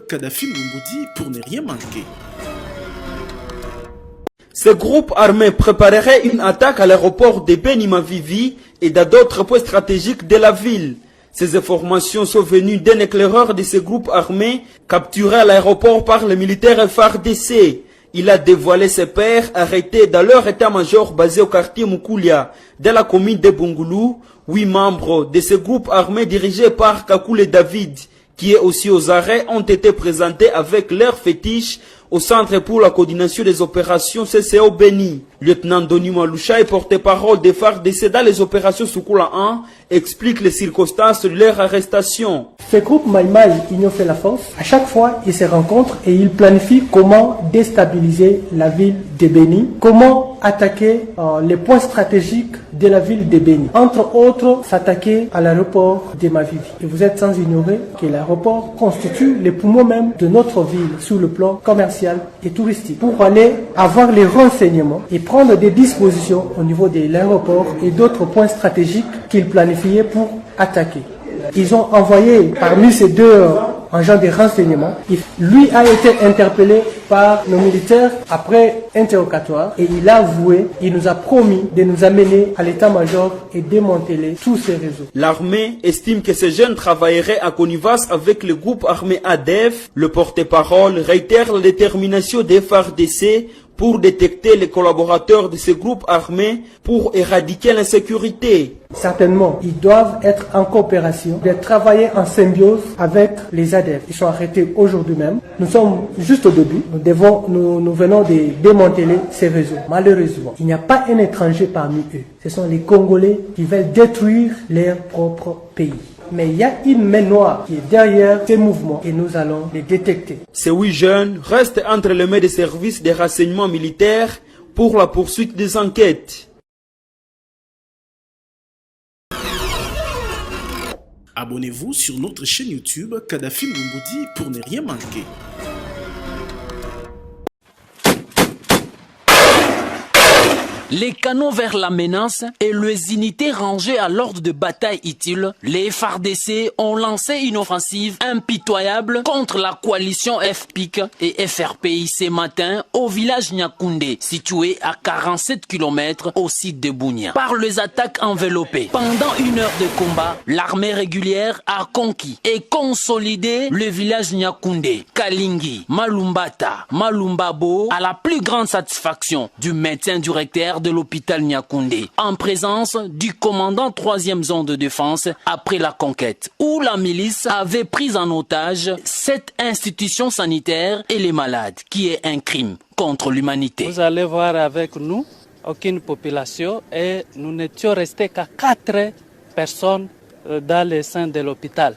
Kadhafi Lumboudi pour ne rien manquer. Ce groupe armé préparerait une attaque à l'aéroport de Beni Mavivi et dans d'autres points stratégiques de la ville. Ces informations sont venues d'un éclaireur de ce groupe armé capturé à l'aéroport par les militaires FARDC. Il a dévoilé ses pairs arrêtés dans leur état-major basé au quartier Mukulia, dans la commune de Bungulu. 8 membres de ce groupe armé dirigé par Kakule David, qui est aussi aux arrêts, ont été présentés avec leur fétiche au Centre pour la coordination des opérations CCO Beni. Lieutenant Doni Maloucha est porte-parole des FARDC dans les opérations Soukoula 1, explique les circonstances de leur arrestation. Ce groupe Maïmaï Union fait la force. À chaque fois, ils se rencontrent et ils planifient comment déstabiliser la ville de Beni, comment attaquer les points stratégiques de la ville de Beni. Entre autres, s'attaquer à l'aéroport de Mavivi. Et vous êtes sans ignorer que l'aéroport constitue les poumons même de notre ville sur le plan commercial et touristique. Pour aller avoir les renseignements et prendre des dispositions au niveau de l'aéroport et d'autres points stratégiques qu'ils planifiaient pour attaquer. Ils ont envoyé parmi ces deux agents de renseignement. Lui a été interpellé par nos militaires après interrogatoire et il a avoué, il nous a promis de nous amener à l'état-major et démanteler tous ces réseaux. L'armée estime que ces jeunes travailleraient en connivence avec le groupe armé ADEF. Le porte-parole réitère la détermination des FARDC pour détecter les collaborateurs de ce groupe armé pour éradiquer l'insécurité. Certainement, ils doivent être en coopération, de travailler en symbiose avec les ADF. Ils sont arrêtés aujourd'hui même. Nous sommes juste au début. Nous venons de démanteler ces réseaux. Malheureusement, il n'y a pas un étranger parmi eux. Ce sont les Congolais qui veulent détruire leur propre pays. Mais il y a une main noire qui est derrière ces mouvements et nous allons les détecter. Ces 8 jeunes restent entre les mains des services de renseignement militaire pour la poursuite des enquêtes. Abonnez-vous sur notre chaîne YouTube Kadhafi Lumboudi pour ne rien manquer. Les canons vers la menace et les unités rangées à l'ordre de bataille utile, les FARDC ont lancé une offensive impitoyable contre la coalition FPIC et FRPI ce matin au village Nyakoundé, situé à 47 km au site de Bunia. Par les attaques enveloppées, pendant 1 heure de combat, l'armée régulière a conquis et consolidé le village Nyakoundé, Kalingi, Malumbata, Malumbabo, à la plus grande satisfaction du médecin directeur de l'hôpital Nyakoundé, en présence du commandant 3e zone de défense après la conquête, où la milice avait pris en otage cette institution sanitaire et les malades, qui est un crime contre l'humanité. Vous allez voir avec nous, aucune population, et nous n'étions restés qu'à 4 personnes dans le sein de l'hôpital.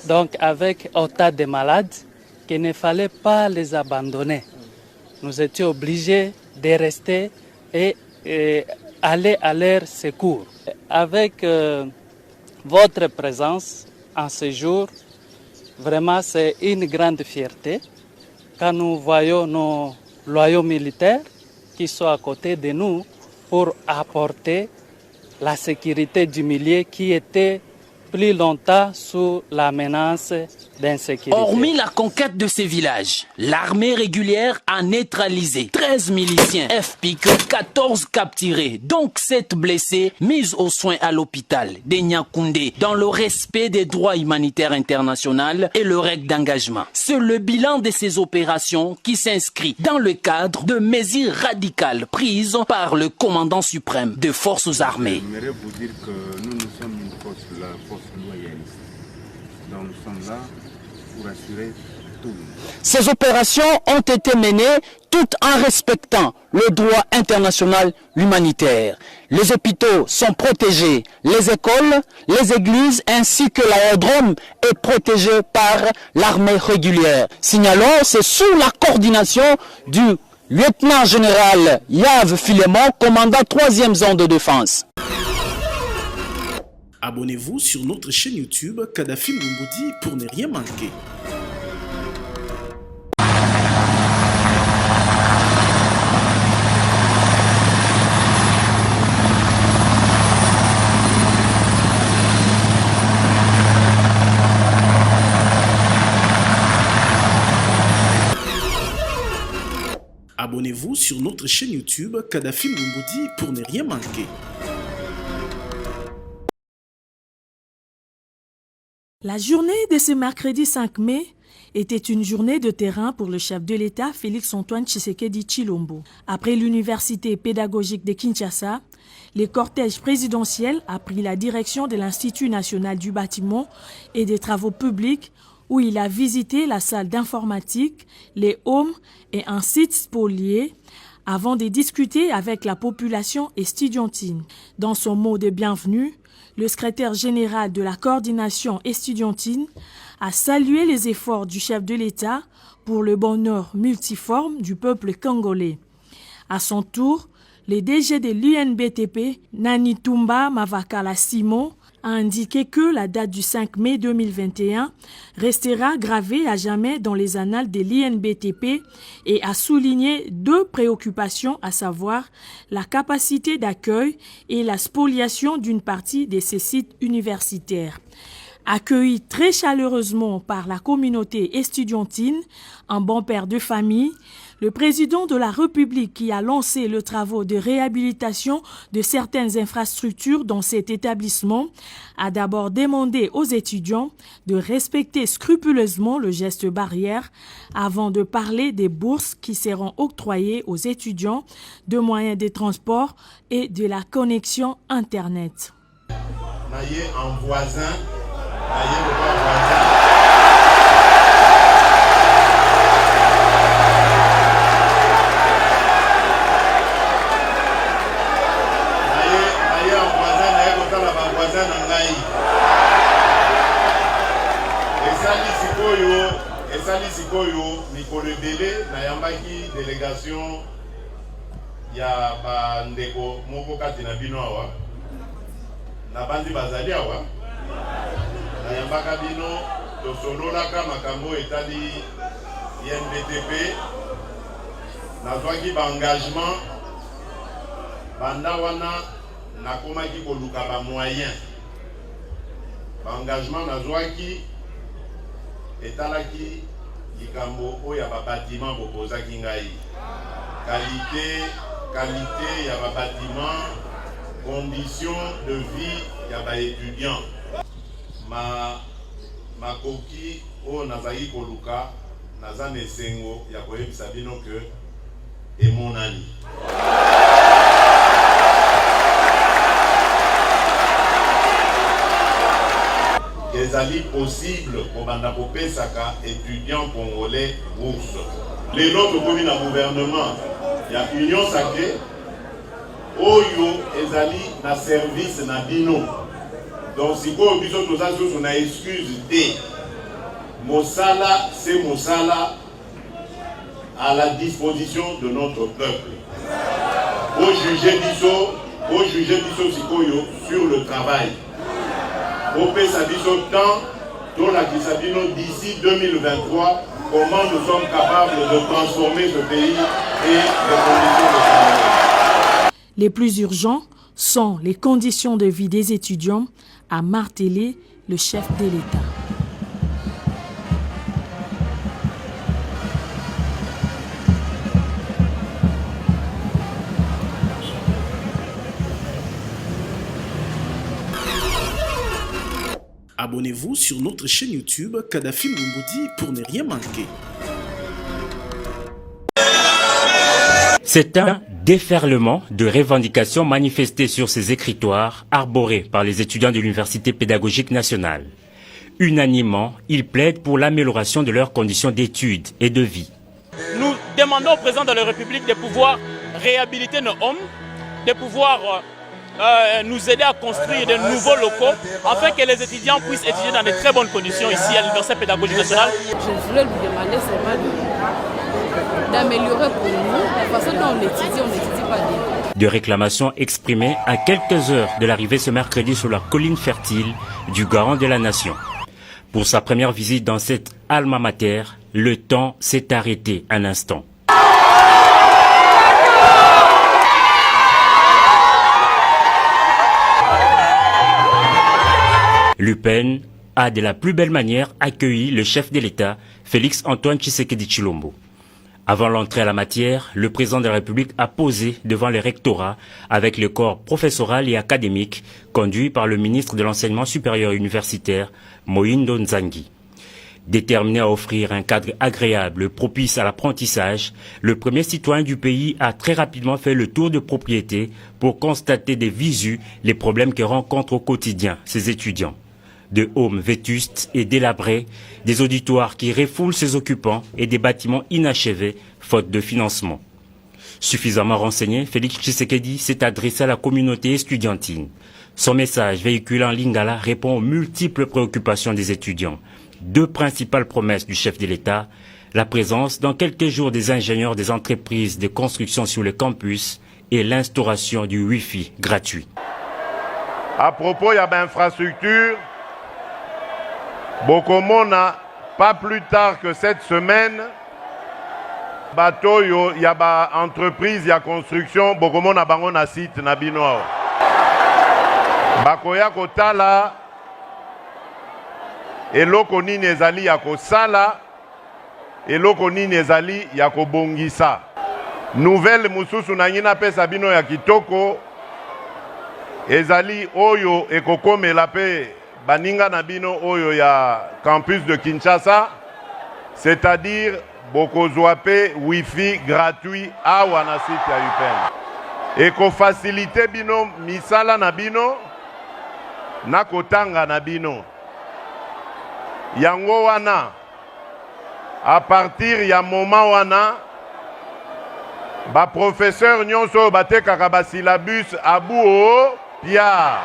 Donc avec autant de malades, qu'il ne fallait pas les abandonner. Nous étions obligés de rester et aller à leur secours. Avec votre présence en ce jour, vraiment c'est une grande fierté quand nous voyons nos loyaux militaires qui sont à côté de nous pour apporter la sécurité du milieu qui était plus longtemps sous la menace d'insécurité. Hormis la conquête de ces villages, l'armée régulière a neutralisé 13 miliciens FPIC, 14 capturés, donc 7 blessés, mis aux soins à l'hôpital de Nyakoundé dans le respect des droits humanitaires internationaux et le règle d'engagement. C'est le bilan de ces opérations qui s'inscrit dans le cadre de mesures radicales prises par le commandant suprême des forces armées. J'aimerais vous dire que nous sommes une force, la force loyaliste. Donc nous sommes là pour assurer tout. Ces opérations ont été menées tout en respectant le droit international humanitaire. Les hôpitaux sont protégés, les écoles, les églises ainsi que l'aérodrome est protégé par l'armée régulière. Signalons, c'est sous la coordination du lieutenant général Yves Filemon, commandant 3e zone de défense. Abonnez-vous sur notre chaîne YouTube Kadhafi Lumboudi pour ne rien manquer. Abonnez-vous sur notre chaîne YouTube Kadhafi Mboumoudi pour ne rien manquer. La journée de ce mercredi 5 mai était une journée de terrain pour le chef de l'État Félix-Antoine Tshisekedi Tshilombo. Après l'université pédagogique de Kinshasa, le cortège présidentiel a pris la direction de l'Institut national du bâtiment et des travaux publics où il a visité la salle d'informatique, les homes et un site spolié avant de discuter avec la population estudiantine. Dans son mot de bienvenue, le secrétaire général de la coordination estudiantine a salué les efforts du chef de l'État pour le bonheur multiforme du peuple congolais. À son tour, le DG de l'UNBTP, Nanitumba Mavakala Simon, a indiqué que la date du 5 mai 2021 restera gravée à jamais dans les annales de l'INBTP et a souligné deux préoccupations, à savoir la capacité d'accueil et la spoliation d'une partie de ces sites universitaires. Accueilli très chaleureusement par la communauté estudiantine, un bon père de famille, le président de la République qui a lancé le travaux de réhabilitation de certaines infrastructures dans cet établissement a d'abord demandé aux étudiants de respecter scrupuleusement le geste barrière avant de parler des bourses qui seront octroyées aux étudiants, de moyens de transport et de la connexion Internet. Naïe en voisin, naïe le voisin. Esali sikoyo mikolo délai na yambaki délégation ya bandeko moko kati na bino awa na bandi bazali awa na yambaka bino tosololaka makambo etali INBTP nazwaki engagement banda wana nakomaki koluka ba moyen engagement nazwaki etalaki likambo oyo ya babatiment bokozaki ngai qualité ya babatiment, condition de vie ya baétudiant makoki oyo nazali koluka naza na esengo ya koyebisa bino ke emonani. Ezali possible kobanda kopesaka étudiants congolais bourse. Les autres communes à gouvernement, il y a Union Sacrée, Oyo ezali na service na bino. Donc si vous avez une excuse de Mosala, c'est Mosala à la disposition de notre peuple. Au juger biso sikoyo sur le travail. Au Pesabiso temps, dans la Kisabino d'ici 2023, comment nous sommes capables de transformer ce pays et les conditions de travail. Les plus urgents sont les conditions de vie des étudiants, a martelé le chef de l'État. Abonnez-vous sur notre chaîne YouTube Kadhafi Mboumoudi pour ne rien manquer. C'est un déferlement de revendications manifestées sur ces écritoires arborés par les étudiants de l'Université pédagogique nationale. Unanimement, ils plaident pour l'amélioration de leurs conditions d'études et de vie. Nous demandons au président de la République de pouvoir réhabiliter nos hommes, de pouvoir nous aider à construire de nouveaux locaux afin que les étudiants puissent étudier dans de très bonnes conditions ici à l'Université pédagogique nationale. Je voulais lui demander seulement d'améliorer pour nous la façon dont on n'étudie pas bien. De réclamations exprimées à quelques heures de l'arrivée ce mercredi sur la colline fertile du garant de la nation. Pour sa première visite dans cette alma mater, le temps s'est arrêté un instant. L'UPEN a de la plus belle manière accueilli le chef de l'État, Félix-Antoine Tshisekedi Tshilombo. Avant l'entrée à la matière, le président de la République a posé devant les rectorats avec le corps professoral et académique conduit par le ministre de l'Enseignement supérieur universitaire, Mohindo Nzangi. Déterminé à offrir un cadre agréable, propice à l'apprentissage, le premier citoyen du pays a très rapidement fait le tour de propriété pour constater des visu les problèmes que rencontrent au quotidien ses étudiants. De halls vétustes et délabrés, des auditoires qui refoulent ses occupants et des bâtiments inachevés, faute de financement. Suffisamment renseigné, Félix Tshisekedi s'est adressé à la communauté estudiantine. Son message véhiculé en lingala répond aux multiples préoccupations des étudiants. Deux principales promesses du chef de l'État, la présence dans quelques jours des ingénieurs des entreprises de construction sur le campus et l'instauration du Wi-Fi gratuit. À propos, il y a l'infrastructure. Bokomona, pas plus tard que cette semaine, bateau, il y a entreprise, il y a construction, Bokomona bangona site nabino. Bakoya kotala, eloko nini ezali ya kosala, eloko nini ezali ya kobongisa. Nouvelle mususu na ngina pesa bino ya kitoko, ezali oyo ekokomela pe baninga na bino oyo ya campus de Kinshasa, c'est-à-dire bokozwa pe wifi gratuit awa na site ya UPN. Eko facilite bino misala na bino na kotanga na bino. Yango wana, à partir ya moment wana, ba professeur nyonso batekaka ba syllabus abuo pia.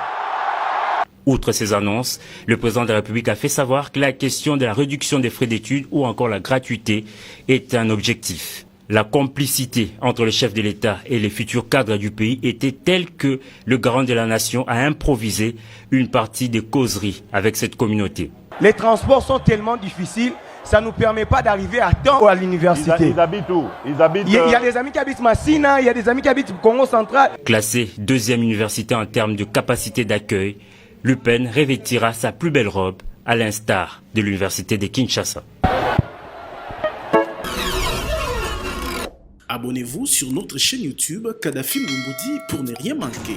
Outre ces annonces, le président de la République a fait savoir que la question de la réduction des frais d'études ou encore la gratuité est un objectif. La complicité entre le chef de l'État et les futurs cadres du pays était telle que le garant de la nation a improvisé une partie des causeries avec cette communauté. Les transports sont tellement difficiles, ça ne nous permet pas d'arriver à temps à l'université. Ils habitent où? Il y a des amis qui habitent Massina, il y a des amis qui habitent Congo central. Classée deuxième université en termes de capacité d'accueil, l'UPN revêtira sa plus belle robe à l'instar de l'université de Kinshasa. Abonnez-vous sur notre chaîne YouTube Kadhafi Mboumoudi pour ne rien manquer.